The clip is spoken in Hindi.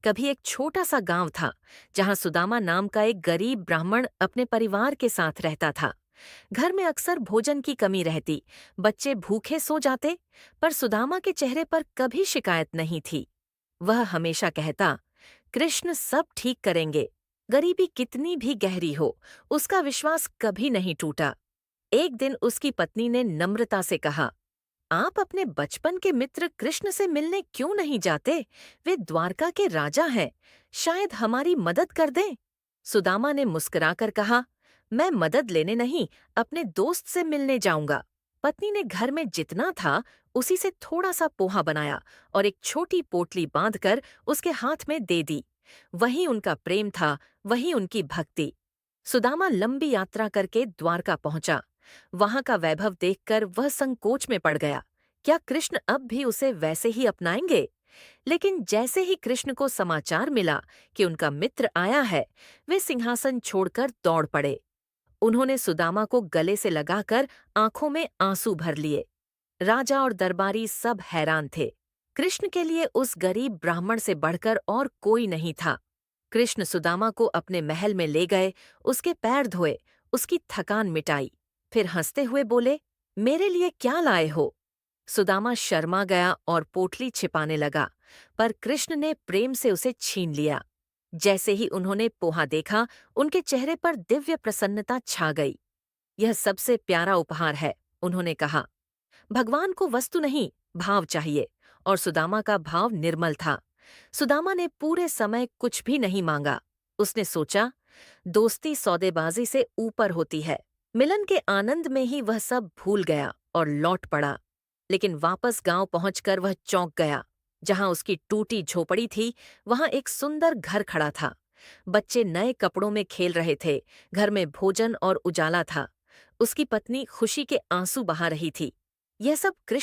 कभी एक छोटा सा गांव था जहां सुदामा नाम का एक गरीब ब्राह्मण अपने परिवार के साथ रहता था। घर में अक्सर भोजन की कमी रहती, बच्चे भूखे सो जाते, पर सुदामा के चेहरे पर कभी शिकायत नहीं थी। वह हमेशा कहता, कृष्ण सब ठीक करेंगे। गरीबी कितनी भी गहरी हो, उसका विश्वास कभी नहीं टूटा। एक दिन उसकी पत्नी ने नम्रता से कहा, आप अपने बचपन के मित्र कृष्ण से मिलने क्यों नहीं जाते? वे द्वारका के राजा हैं, शायद हमारी मदद कर दें। सुदामा ने मुस्कुराकर कहा, मैं मदद लेने नहीं, अपने दोस्त से मिलने जाऊंगा। पत्नी ने घर में जितना था उसी से थोड़ा सा पोहा बनाया और एक छोटी पोटली बांधकर उसके हाथ में दे दी। वही उनका प्रेम था, वही उनकी भक्ति। सुदामा लंबी यात्रा करके द्वारका पहुंचा। वहां का वैभव देखकर वह संकोच में पड़ गया। क्या कृष्ण अब भी उसे वैसे ही अपनाएंगे? लेकिन जैसे ही कृष्ण को समाचार मिला कि उनका मित्र आया है, वे सिंहासन छोड़कर दौड़ पड़े। उन्होंने सुदामा को गले से लगाकर आंखों में आंसू भर लिए। राजा और दरबारी सब हैरान थे। कृष्ण के लिए उस गरीब ब्राह्मण से बढ़कर और कोई नहीं था। कृष्ण सुदामा को अपने महल में ले गए, उसके पैर धोए, उसकी थकान मिटाई। फिर हंसते हुए बोले, मेरे लिए क्या लाए हो? सुदामा शर्मा गया और पोटली छिपाने लगा, पर कृष्ण ने प्रेम से उसे छीन लिया। जैसे ही उन्होंने पोहा देखा, उनके चेहरे पर दिव्य प्रसन्नता छा गई। यह सबसे प्यारा उपहार है, उन्होंने कहा। भगवान को वस्तु नहीं, भाव चाहिए, और सुदामा का भाव निर्मल था। सुदामा ने पूरे समय कुछ भी नहीं मांगा। उसने सोचा, दोस्ती सौदेबाजी से ऊपर होती है। मिलन के आनंद में ही वह सब भूल गया और लौट पड़ा। लेकिन वापस गांव पहुंचकर वह चौंक गया। जहां उसकी टूटी झोपड़ी थी, वहां एक सुंदर घर खड़ा था। बच्चे नए कपड़ों में खेल रहे थे, घर में भोजन और उजाला था। उसकी पत्नी खुशी के आंसू बहा रही थी। यह सब कृष्ण